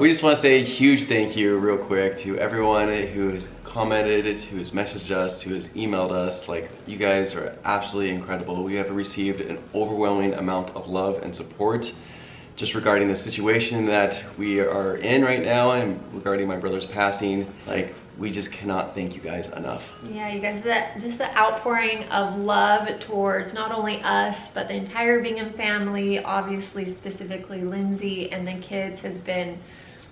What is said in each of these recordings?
we just want to say a huge thank you real quick to everyone who has commented, who has messaged us, who has emailed us. Like, you guys are absolutely incredible. We have received an overwhelming amount of love and support just regarding the situation that we are in right now and regarding my brother's passing. Like, we just cannot thank you guys enough. Yeah, you guys, just the outpouring of love towards not only us, but the entire Bingham family, obviously specifically Lindsay and the kids, has been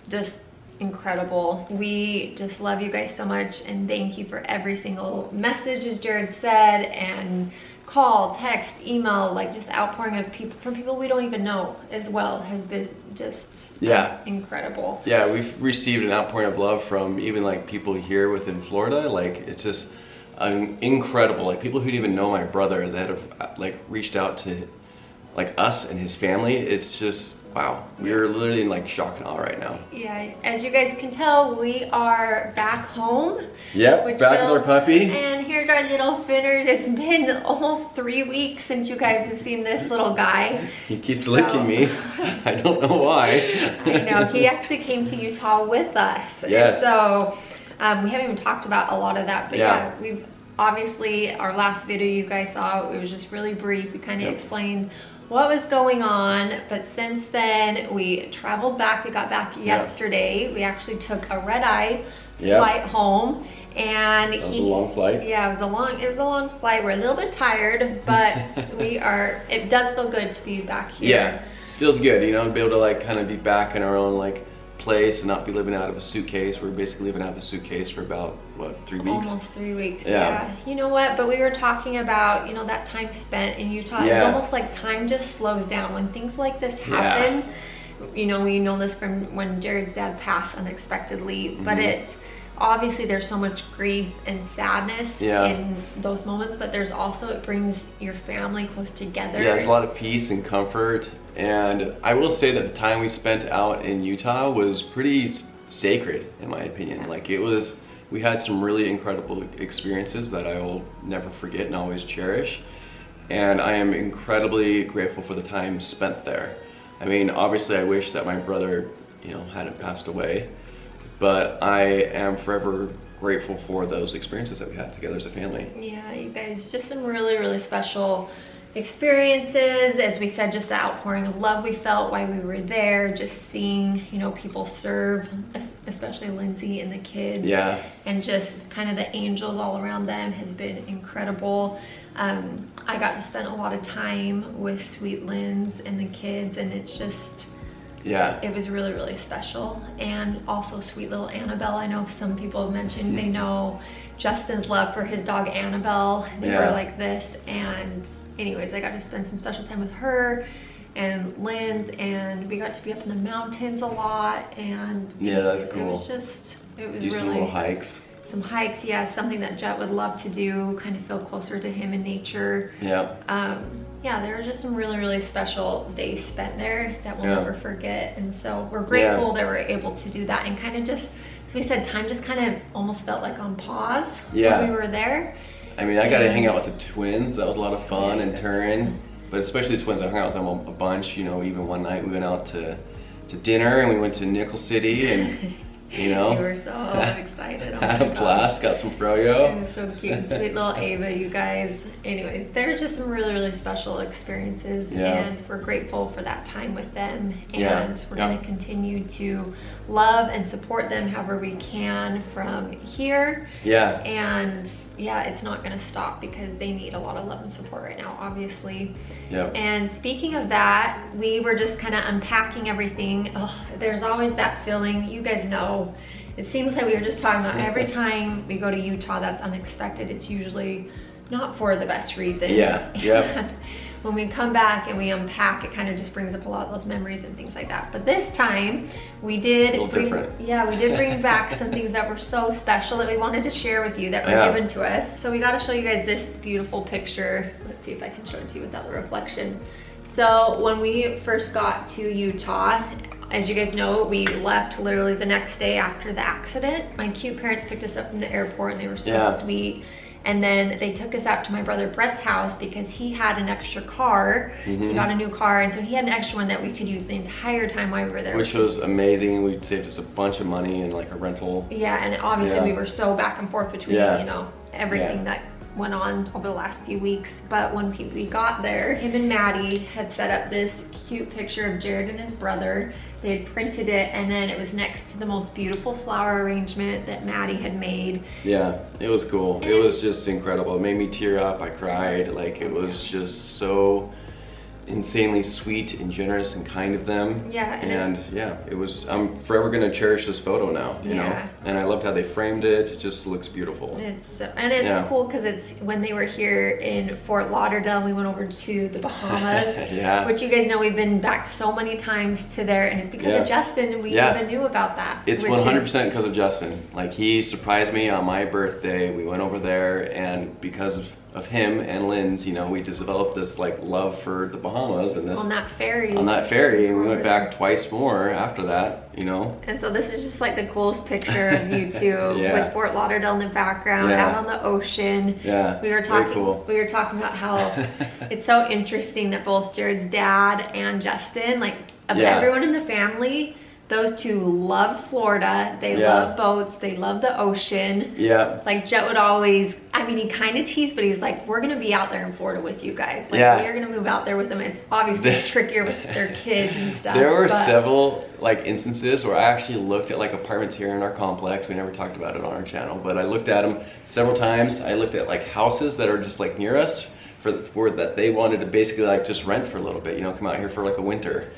just incredible. We just love you guys so much, and thank you for every single message, as Jared said, and call, text, email, like just outpouring of people from people we don't even know as well has been just incredible. Yeah, we've received an outpouring of love from even like people here within Florida. Like, it's just incredible. Like, people who didn't even know my brother that have like reached out to like us and his family. It's just, wow, we're literally in like shock and awe right now. Yeah, as you guys can tell, we are back home. Yep, back with our puppy. And here's our little Finners. It's been almost 3 weeks since you guys have seen this little guy. He keeps licking me. I don't know why. I know, he actually came to Utah with us. Yes. So we haven't even talked about a lot of that, but yeah, we've obviously, our last video you guys saw, it was just really brief. We kind of explained what was going on, but since then we traveled back. We got back yesterday. We actually took a red-eye flight home, and that was a long flight. Yeah, it was a long flight. We're a little bit tired, but it does feel good to be back here. Yeah, feels good, you know, be able to like kind of be back in our own like place and not be living out of a suitcase. We're basically living out of a suitcase for about, what, 3 weeks? Almost 3 weeks, yeah. You know what, but we were talking about, you know, that time spent in Utah. It's almost like time just slows down when things like this happen. You know, we know this from when Jared's dad passed unexpectedly, but it's obviously there's so much grief and sadness in those moments, but there's also, it brings your family close together. Yeah, there's a lot of peace and comfort. And I will say that the time we spent out in Utah was pretty sacred, in my opinion. Like, we had some really incredible experiences that I will never forget and always cherish. And I am incredibly grateful for the time spent there. I mean, obviously I wish that my brother, you know, hadn't passed away, but I am forever grateful for those experiences that we had together as a family. Yeah, you guys, just some really, really special experiences. As we said, just the outpouring of love we felt while we were there, just seeing, you know, people serve, especially Lindsay and the kids, and just kind of the angels all around them has been incredible. I got to spend a lot of time with sweet Linz and the kids, and it's just, it was really, really special. And also sweet little Annabelle. I know some people have mentioned they know Justin's love for his dog Annabelle. They were like this, and anyways, I got to spend some special time with her and Linz, and we got to be up in the mountains a lot, and that's cool. It was do really some little hikes. Some hikes, something that Jet would love to do, kind of feel closer to him in nature. There were just some really, really special days spent there that we'll never forget, and so we're grateful that we're able to do that, and kind of just, as we said, time just kind of almost felt like on pause when we were there. I mean, I got to hang out with the twins. That was a lot of fun in Turin, but especially the twins. I hung out with them a bunch. You know, even one night we went out to dinner, and we went to Nickel City, and you know, we were so excited. Had a blast. Got some froyo. It was so cute. Sweet little Ava, you guys. Anyways, there were just some really, really special experiences, and we're grateful for that time with them. And we're going to continue to love and support them however we can from here. And it's not going to stop because they need a lot of love and support right now, obviously. And speaking of that, we were just kind of unpacking everything. There's always that feeling, you guys know, it seems like we were just talking about every time we go to Utah that's unexpected, it's usually not for the best reason. When we come back and we unpack, it kind of just brings up a lot of those memories and things like that. But this time, we did bring back some things that were so special that we wanted to share with you that were given to us. So we got to show you guys this beautiful picture. Let's see if I can show it to you without the reflection. So when we first got to Utah, as you guys know, we left literally the next day after the accident. My cute parents picked us up from the airport, and they were so sweet. And then they took us out to my brother Brett's house because he had an extra car. He got a new car, and so he had an extra one that we could use the entire time while we were there. Which was amazing. We saved us a bunch of money in like a rental. Yeah, and obviously we were so back and forth between, you know, everything that went on over the last few weeks. But when we got there, him and Maddie had set up this cute picture of Jared and his brother. They had printed it, and then it was next to the most beautiful flower arrangement that Maddie had made. Yeah, it was cool. And it was just incredible. It made me tear up. I cried. Like, it was just so insanely sweet and generous and kind of them. Yeah. And it was, I'm forever going to cherish this photo now, you know? And I loved how they framed it. It just looks beautiful. It's cool because it's when they were here in Fort Lauderdale, we went over to the Bahamas. Which you guys know we've been back so many times to there, and it's because of Justin, and we even knew about that. It's 100% because of Justin. Like, he surprised me on my birthday. We went over there, and because of him and Lindsay, you know, we just developed this like love for the Bahamas and this on that ferry, and we went back twice more after that, you know. And so this is just like the coolest picture of you two with Fort Lauderdale in the background, out on the ocean. We were talking about how it's so interesting that both Jared's dad and Justin, like of everyone in the family, those two love Florida. They love boats. They love the ocean. Like Jet would always, I mean, he kind of teased, but he's like, we're going to be out there in Florida with you guys. Like, we are going to move out there with them. It's obviously trickier with their kids and stuff. There were several like instances where I actually looked at like apartments here in our complex. We never talked about it on our channel, but I looked at them several times. I looked at like houses that are just like near us for that they wanted to basically like just rent for a little bit, you know, come out here for like a winter.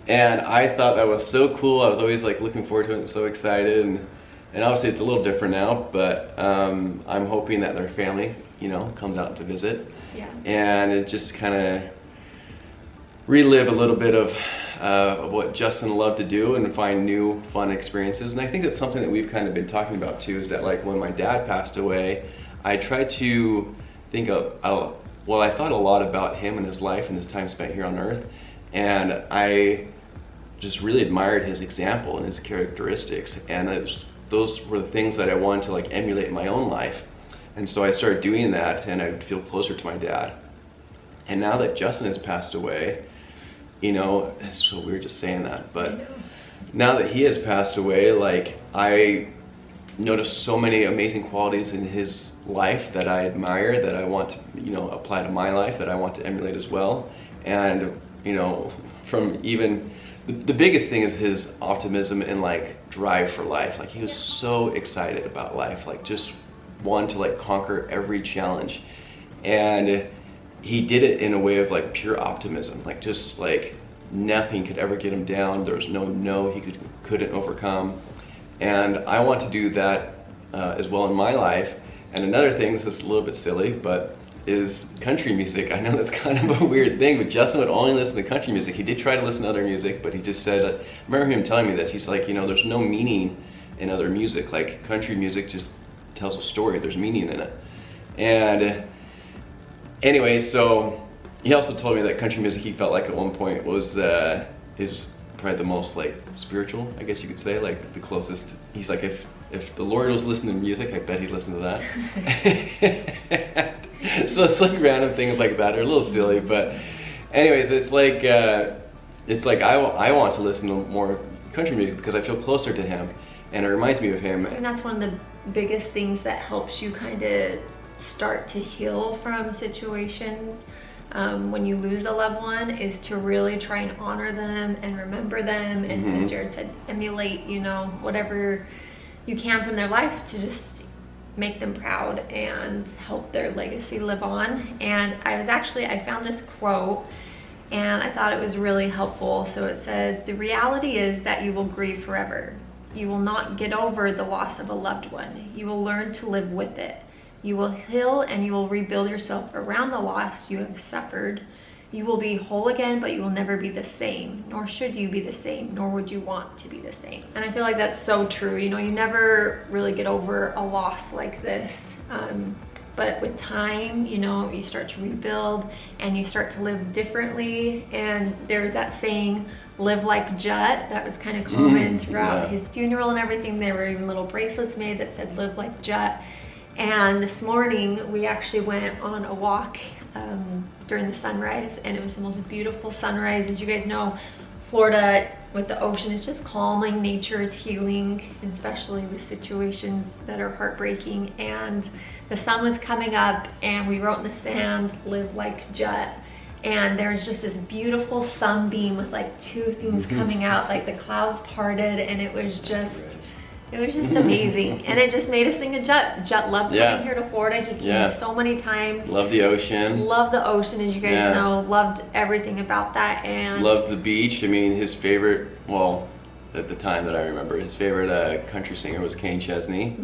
And I thought that was so cool. I was always like looking forward to it and so excited. And obviously it's a little different now, but I'm hoping that their family, you know, comes out to visit. And it just kind of relive a little bit of what Justin loved to do and find new fun experiences. And I think that's something that we've kind of been talking about too, is that like when my dad passed away, I tried to think of, I thought a lot about him and his life and his time spent here on earth. And I just really admired his example and his characteristics, and those were the things that I wanted to like emulate in my own life. And so I started doing that, and I would feel closer to my dad. And now that Justin has passed away, you know, it's so weird just saying that, but now that he has passed away, like I noticed so many amazing qualities in his life that I admire, that I want to, you know, apply to my life, that I want to emulate as well. And you know, from even the biggest thing is his optimism and like drive for life. Like he was so excited about life, like just wanted to like conquer every challenge. And he did it in a way of like pure optimism, like just like nothing could ever get him down. There was no he couldn't overcome. And I want to do that as well in my life. And another thing, this is a little bit silly, but is country music. I know that's kind of a weird thing, but Justin would only listen to country music. He did try to listen to other music, but he just said, I remember him telling me this, he's like, you know, there's no meaning in other music. Like country music just tells a story, there's meaning in it. And anyway, so he also told me that country music he felt like at one point was is probably the most like spiritual, I guess you could say, like the closest. He's like, if the Lord was listening to music, I bet he'd listen to that. So it's like random things like that are a little silly, but anyways, it's like I want to listen to more country music because I feel closer to him, and it reminds me of him. And that's one of the biggest things that helps you kind of start to heal from situations when you lose a loved one, is to really try and honor them and remember them, and as Jared said, emulate, you know, whatever you can from their life to just make them proud and help their legacy live on. And I found this quote and I thought it was really helpful. So it says, the reality is that you will grieve forever. You will not get over the loss of a loved one. You will learn to live with it. You will heal and you will rebuild yourself around the loss you have suffered. You will be whole again, but you will never be the same, nor should you be the same, nor would you want to be the same. And I feel like that's so true. You know, you never really get over a loss like this. But with time, you know, you start to rebuild and you start to live differently. And there's that saying, live like Jet, that was kind of common throughout his funeral and everything. There were even little bracelets made that said, live like Jet. And this morning we actually went on a walk during the sunrise, and it was the most beautiful sunrise. As you guys know, Florida with the ocean is just calming, nature is healing, especially with situations that are heartbreaking. And the sun was coming up, and we wrote in the sand, "Live like Jet." And there was just this beautiful sunbeam with like two things coming out, like the clouds parted, and it was just amazing. And it just made us think of Jet. Jet loved coming here to Florida. He came so many times. Love the ocean. Love the ocean, as you guys know. Loved everything about that. And loved the beach. I mean, his favorite, well, at the time that I remember, his favorite country singer was Kane Chesney.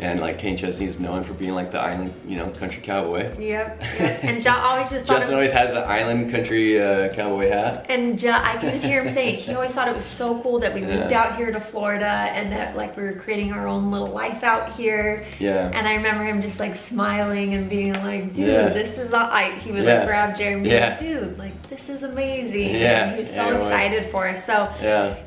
And like Kane Chesney is known for being like the island, you know, country cowboy. Yep. And Jet always just Justin always has an island country cowboy hat. And Jet, I can just hear him saying, he always thought it was so cool that we moved out here to Florida, and that like we were creating our own little life out here. And I remember him just like smiling and being like, dude, this is he would like grab Jeremy, like, dude, like this is amazing. And he was so excited for us. So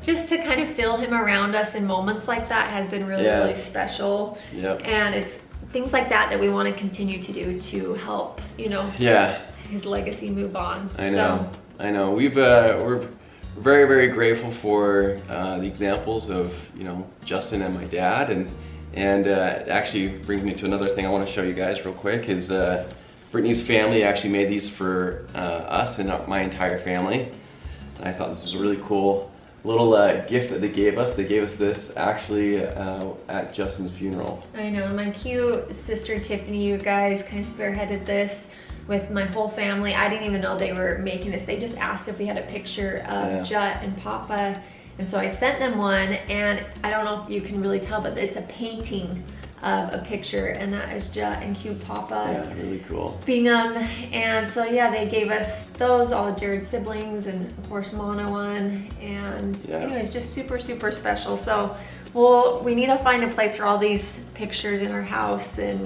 just to kind of feel him around us in moments like that has been really, really special. And it's things like that that we want to continue to do to help, you know, his legacy move on. I know. We're very, very grateful for the examples of, you know, Justin and my dad, and it actually brings me to another thing I want to show you guys real quick. Is Brittany's family actually made these for us and my entire family. And I thought this was a really cool little gift that they gave us. They gave us this actually at Justin's funeral. I know, my cute sister Tiffany, you guys, kind of spearheaded this with my whole family. I didn't even know they were making this. They just asked if we had a picture of Jet and Papa, and so I sent them one, and I don't know if you can really tell, but it's a painting of a picture, and that is Jet and cute Papa. Yeah, really cool. Bingham. And so they gave us those, all of Jared's siblings, and of course Mona one, and anyways, just super, super special. So we need to find a place for all these pictures in our house, and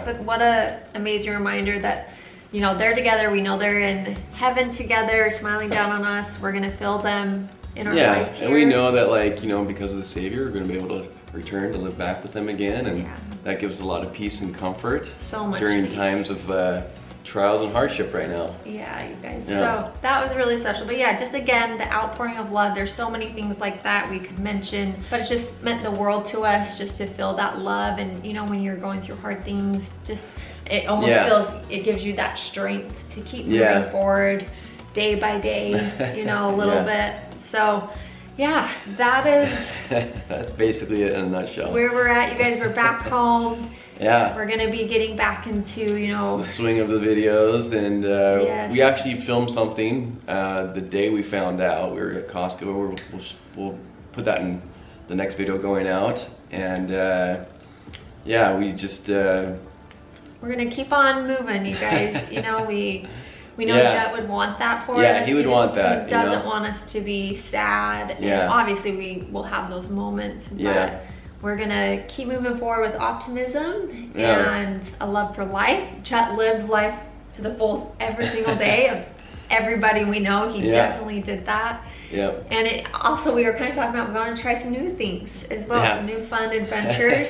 but what a amazing reminder that, you know, they're together. We know they're in heaven together, smiling down on us. We're gonna feel them in our life here. And we know that, like, you know, because of the Savior, we're gonna be able to return to live back with them again, and that gives a lot of peace and comfort during times of trials and hardship right now. Yeah, you guys. So that was really special. But just again, the outpouring of love. There's so many things like that we could mention, but it just meant the world to us just to feel that love. And you know, when you're going through hard things, just it almost feels, it gives you that strength to keep moving forward day by day, you know, a little bit. So that is that's basically it in a nutshell. Where we're at, you guys. We're back home. We're gonna be getting back into, you know, the swing of the videos, and we actually filmed something the day we found out. We were at Costco. We'll put that in the next video going out, and we just we're gonna keep on moving, you guys. You know, we know Jet would want that for us. Yeah, he would want that. He doesn't want us to be sad. And obviously we will have those moments, but we're gonna keep moving forward with optimism and a love for life. Jet lived life to the fullest every single day of everybody we know. He definitely did that. And it also, we were kind of talking about, we want to try some new things as well, some new fun adventures.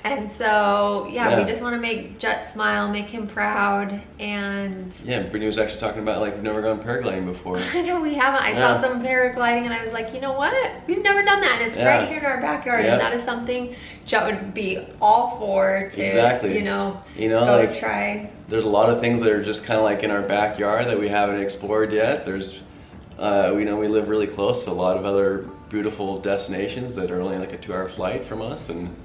And so, we just want to make Jet smile, make him proud, and... Brittany was actually talking about, like, we've never gone paragliding before. I know, we haven't. I saw some paragliding, and I was like, you know what? We've never done that, and it's right here in our backyard, and that is something Jet would be all for to, you know, go like, try. There's a lot of things that are just kind of like in our backyard that we haven't explored yet. There's, we know we live really close to a lot of other beautiful destinations that are only like a 2-hour flight from us, and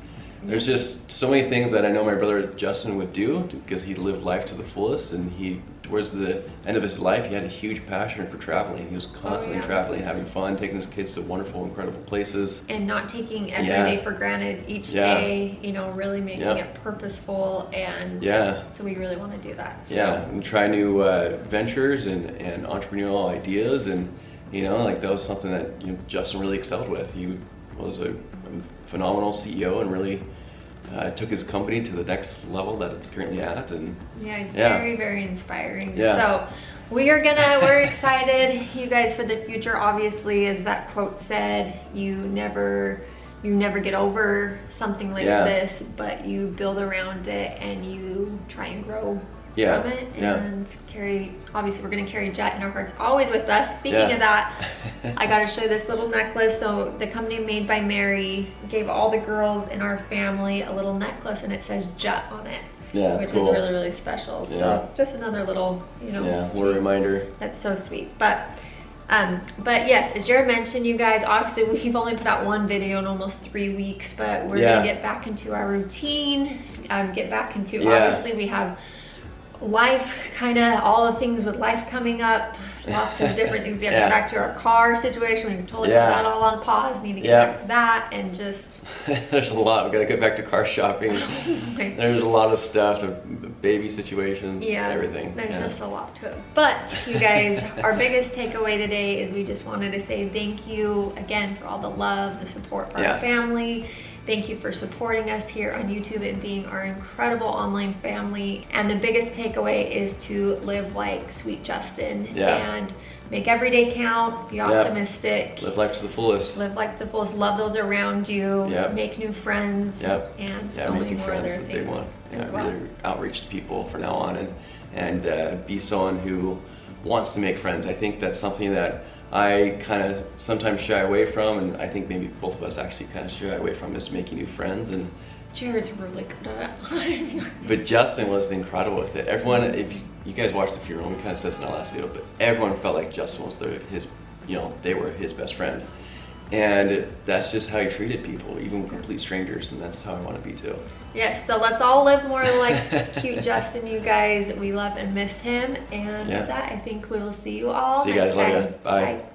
there's just so many things that I know my brother Justin would do, because he lived life to the fullest, and he, towards the end of his life, he had a huge passion for traveling. He was constantly traveling, having fun, taking his kids to wonderful, incredible places. And not taking every day for granted, each day, you know, really making it purposeful, and so we really want to do that. So. And try new ventures and entrepreneurial ideas, and, you know, like that was something that, you know, Justin really excelled with. He was a phenomenal CEO and really took his company to the next level that it's currently at, and it's very, very inspiring. So we're excited, you guys, for the future. Obviously, as that quote said, you never you never get over something like this, but you build around it and you try and grow from it and carry. Obviously, we're going to carry Jet in our hearts always with us. Speaking of that, I got to show you this little necklace. So the company Made by Mary gave all the girls in our family a little necklace, and it says Jet on it. Yeah, which cool. is really, really special. So just another little, little reminder. That's so sweet. But yes, as Jared mentioned, you guys, obviously we've only put out one video in almost 3 weeks, but we're gonna get back into our routine, get back into, obviously we have life, kind of all the things with life coming up, lots of different things. We have to get back to our car situation. We totally put that all on pause, need to get back to that, and just there's a lot. We've got to get back to car shopping. There's a lot of stuff, baby situations, everything. There's just a lot to it. But you guys, our biggest takeaway today is we just wanted to say thank you again for all the love, the support for our family. Thank you for supporting us here on YouTube and being our incredible online family. And the biggest takeaway is to live like sweet Justin and make every day count, be optimistic. Live life to the fullest. Live life to the fullest, love those around you, make new friends, and so many more other things. Big one. Really outreach to people from now on and be someone who wants to make friends. I think that's something that I kind of sometimes shy away from, and I think maybe both of us actually kind of shy away from, is making new friends. And Jared's really good at it. But Justin was incredible with it. Everyone, if you guys watched the funeral, we kind of said this in our last video, but everyone felt like Justin was they were his best friend. And that's just how he treated people, even complete strangers, and that's how I want to be too. Yes, so let's all live more like cute Justin, you guys. We love and miss him. And with that, I think we will see you all next time. See you guys later. Bye. Bye.